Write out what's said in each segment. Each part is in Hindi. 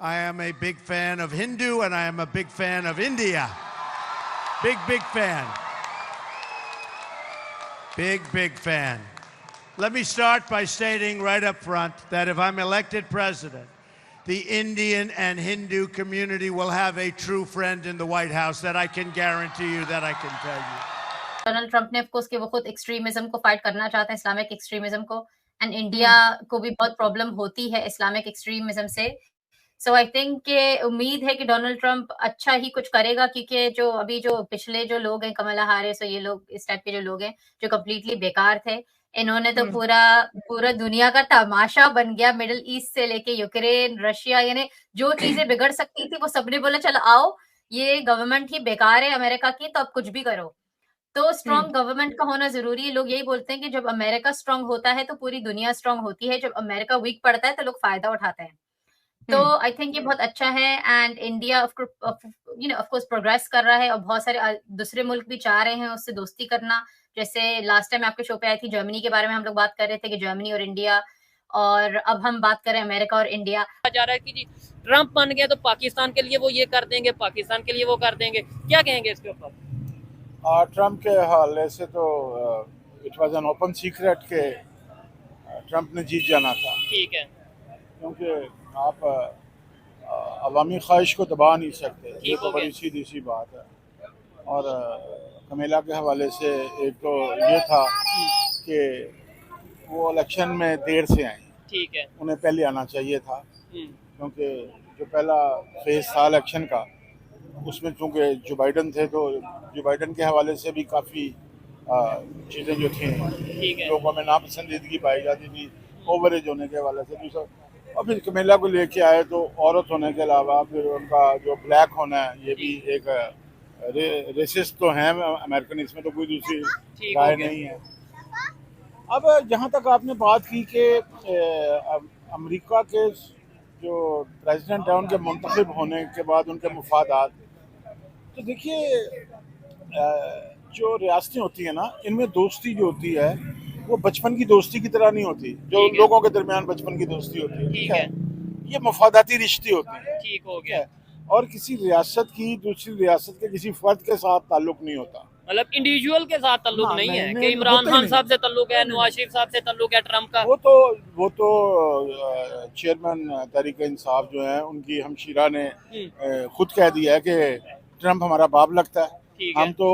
I am a big fan of Hindu and I am a big fan of India. Big fan. Big fan. Let me start by stating right up front that if I'm elected president, the Indian and Hindu community will have a true friend in the White House. That I can guarantee you, that I can tell you. Donald Trump ने ऑफ कोर्स कि वो खुद एक्सट्रीमिज्म को फाइट करना चाहते हैं, इस्लामिक एक्सट्रीमिज्म को, एंड इंडिया को भी बहुत प्रॉब्लम होती है इस्लामिक एक्सट्रीमिज्म से। सो आई थिंक कि उम्मीद है कि डोनाल्ड ट्रंप अच्छा ही कुछ करेगा, क्योंकि जो अभी जो पिछले जो लोग हैं, कमला हैरिस और ये लोग इस टाइप के जो लोग हैं जो कंप्लीटली बेकार थे, इन्होंने तो पूरा दुनिया का तमाशा बन गया, मिडिल ईस्ट से लेके यूक्रेन, रशिया, यानी जो चीजें बिगड़ सकती थी वो सबने बोला चलो आओ, ये गवर्नमेंट ही बेकार है अमेरिका की, तो अब कुछ भी करो। तो स्ट्रॉन्ग गवर्नमेंट का होना जरूरी है। लोग यही बोलते हैं कि जब अमेरिका स्ट्रॉन्ग होता है तो पूरी दुनिया स्ट्रॉन्ग होती है, जब अमेरिका वीक पड़ता है तो लोग फायदा उठाते हैं। तो आई थिंक ये बहुत अच्छा है, and India of course progress कर रहा है, और बहुत सारे दूसरे मुल्क भी चाह रहे हैं उससे दोस्ती करना। जैसे लास्ट टाइम आपके शो पे आई थी, जर्मनी के बारे में हम लोग बात कर रहे थे कि जर्मनी और इंडिया, और अब हम बात करें अमेरिका और इंडिया। जा रहा है कि जी ट्रंप बन गया तो पाकिस्तान के लिए वो ये कर देंगे, पाकिस्तान के लिए वो कर देंगे, क्या कहेंगे इसके ऊपर? ट्रंप के हवाले से तो it was an open secret के ट्रंप ने जीत जाना था। ठीक है, क्योंकि आप अवामी ख्वाहिश को दबा नहीं सकते, ये तो बड़ी सीधी सी बात है। और कमेला के हवाले से एक तो ये था कि वो इलेक्शन में देर से आई, ठीक है, उन्हें पहले आना चाहिए था, क्योंकि जो पहला फेज था इलेक्शन का उसमें चूँकि जो बाइडन थे, तो जो बाइडन के हवाले से भी काफ़ी चीज़ें जो थी लोगों में नापसंदीदगी पाई जाती थी, ओवर एज होने के हवाले से भी सब। और फिर कमेला को लेके आए तो औरत होने के अलावा फिर उनका जो ब्लैक होना है, ये भी एक रेसिस्ट तो हैं अमेरिकन, इसमें तो कोई दूसरी राय नहीं है। अब जहाँ तक आपने बात की कि अमेरिका के जो प्रेसिडेंट है उनके मुंतखब होने के बाद उनके मुफादात, तो देखिए जो रियासतें होती है ना, इनमें दोस्ती जो होती है वो बचपन की दोस्ती की तरह नहीं होती, जो लोगों के दरमियान बचपन की दोस्ती होती है, ठीक है, ये मुफादाती रिश्ते होते हैं, ठीक हो गया। और किसी रियासत की दूसरी रियासत के किसी फर्द के साथ ताल्लुक नहीं होता, मतलब इंडिविजुअल के साथ ताल्लुक नहीं है कि इमरान खान साहब से ताल्लुक है, नवाज शरीफ साहब से ताल्लुक है, ट्रंप का। वो तो चेयरमैन तहरीक इंसाफ जो है उनकी हमशीरा ने खुद कह दिया है कि ट्रंप हमारा बाप लगता है। हम तो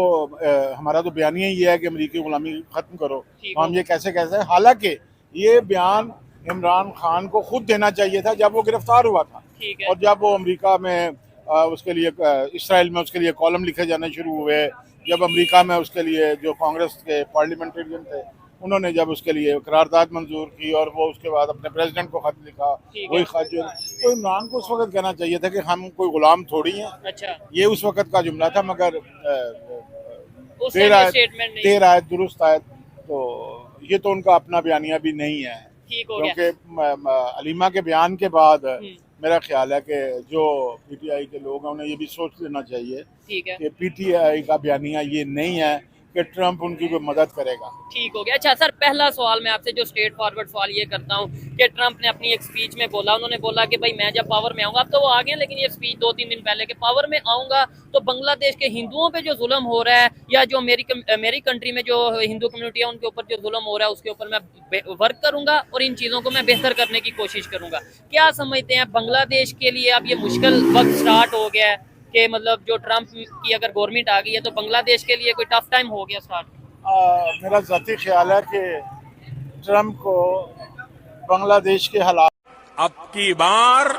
हमारा तो बयानिया ये है कि अमेरिकी गुलामी खत्म करो, तो हम ये कैसे हालांकि ये बयान इमरान खान को खुद देना चाहिए था जब वो गिरफ्तार हुआ था, और जब वो अमेरिका में उसके लिए इसराइल में उसके लिए कॉलम लिखे जाने शुरू हुए, जब अमेरिका में उसके लिए जो कांग्रेस के पार्लियामेंटेरियन थे उन्होंने जब उसके लिए करारदाद मंजूर की और वो उसके बाद अपने प्रेसिडेंट को खत लिखा, वही खत जो तो इमरान को उस वक्त कहना चाहिए था कि हम कोई गुलाम थोड़ी हैं। अच्छा, ये उस वक्त का जुमला था, मगर देर आए दुरुस्त आए, तो ये तो उनका अपना बयानिया भी नहीं है, क्योंकि अलीमा के बयान के बाद मेरा ख्याल है कि जो पीटीआई के लोग हैं उन्हें ये भी सोच लेना चाहिए कि पीटीआई का बयानिया ये नहीं है कि ट्रंप उनकी कोई मदद करेगा। ठीक हो गया। अच्छा सर, पहला सवाल मैं आपसे जो स्ट्रेट फॉरवर्ड सवाल ये करता हूँ कि ट्रंप ने अपनी एक स्पीच में बोला, उन्होंने बोला कि भाई मैं जब पावर में आऊंगा, अब तो वो आ गए, लेकिन ये स्पीच 2-3 दिन पहले कि पावर में आऊंगा तो बांग्लादेश के हिंदुओं पे जो जुल्म हो रहा है, या जो मेरी कंट्री में जो हिंदू कम्युनिटी है उनके ऊपर जो जुल्म हो रहा है उसके ऊपर मैं वर्क करूंगा और इन चीजों को मैं बेहतर करने की कोशिश करूंगा। क्या समझते हैं बांग्लादेश के लिए अब ये मुश्किल वक्त स्टार्ट हो गया है कि मतलब जो ट्रंप की अगर गवर्नमेंट आ गई है तो बांग्लादेश के लिए कोई टफ टाइम हो गया स्टार्ट? मेरा ज़ाती ख्याल है कि ट्रंप को बांग्लादेश के हालात, अब की बार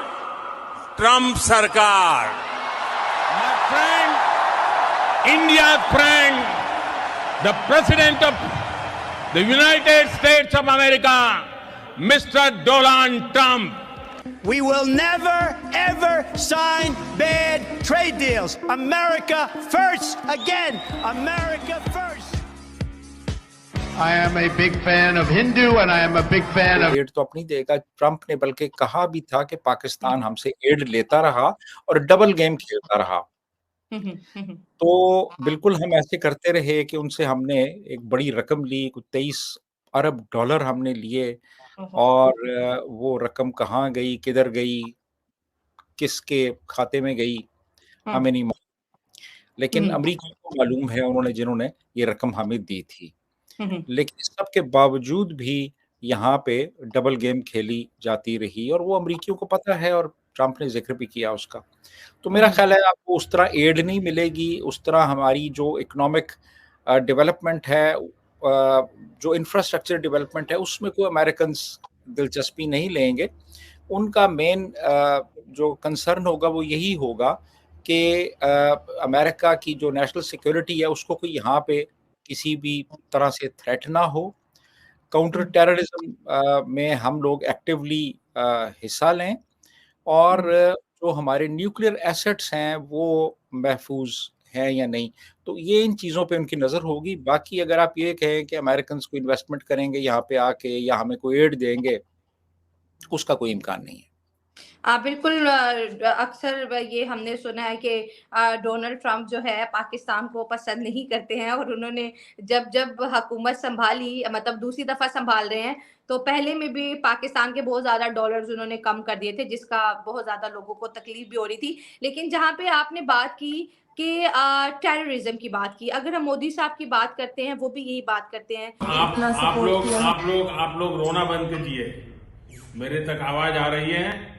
ट्रंप सरकार, my friend, India friend, the president of the United states of America, mister Donald Trump, We will never, ever sign bad trade deals. America first, again, America first. I am a big fan of Hindu and I am a big fan of... एड तो अपनी देगा, ट्रंप ने बल्कि कहा भी था कि पाकिस्तान हमसे एड लेता रहा और डबल गेम खेलता रहा। तो बिल्कुल हम ऐसे करते रहे कि उनसे हमने एक बड़ी रकम ली, कुछ 23 अरब डॉलर हमने लिए, और वो रकम कहाँ गई, किधर गई, किसके खाते में गई हम्म, हमें नहीं मालूम, लेकिन हम्म, अमेरिका को मालूम है उन्होंने जिन्होंने ये रकम हमें दी थी। हम्म, लेकिन इस सब के बावजूद भी यहाँ पे डबल गेम खेली जाती रही और वो अमेरिकियों को पता है और ट्रंप ने जिक्र भी किया उसका। तो मेरा ख्याल है आपको उस तरह एड नहीं मिलेगी, उस तरह हमारी जो इकोनॉमिक डेवलपमेंट है, जो इंफ्रास्ट्रक्चर डेवलपमेंट है, उसमें कोई अमेरिकन्स दिलचस्पी नहीं लेंगे। उनका मेन जो कंसर्न होगा वो यही होगा कि अमेरिका की जो नेशनल सिक्योरिटी है उसको कोई यहाँ पे किसी भी तरह से थ्रेट ना हो। काउंटर टेररिज्म में हम लोग एक्टिवली हिस्सा लें और जो हमारे न्यूक्लियर एसेट्स हैं वो महफूज हैं या नहीं, तो ये इन चीज़ों पे उनकी नज़र होगी। बाकी अगर आप ये कहें कि अमेरिकन्स को इन्वेस्टमेंट करेंगे यहाँ पे आके या हमें कोई एड देंगे, उसका कोई इम्कान नहीं है। बिल्कुल अक्सर ये हमने सुना है कि डोनाल्ड ट्रंप जो है पाकिस्तान को पसंद नहीं करते हैं और उन्होंने जब हुकूमत संभाली, मतलब दूसरी दफा संभाल रहे हैं, तो पहले में भी पाकिस्तान के बहुत ज्यादा डॉलर्स उन्होंने कम कर दिए थे, जिसका बहुत ज्यादा लोगों को तकलीफ भी हो रही थी। लेकिन जहां पे आपने बात की कि टेररिज्म की बात की, अगर हम मोदी साहब की बात करते हैं, वो भी यही बात करते हैं कि आप लोग रोना बंद कीजिए। मेरे तक आवाज आ रही है।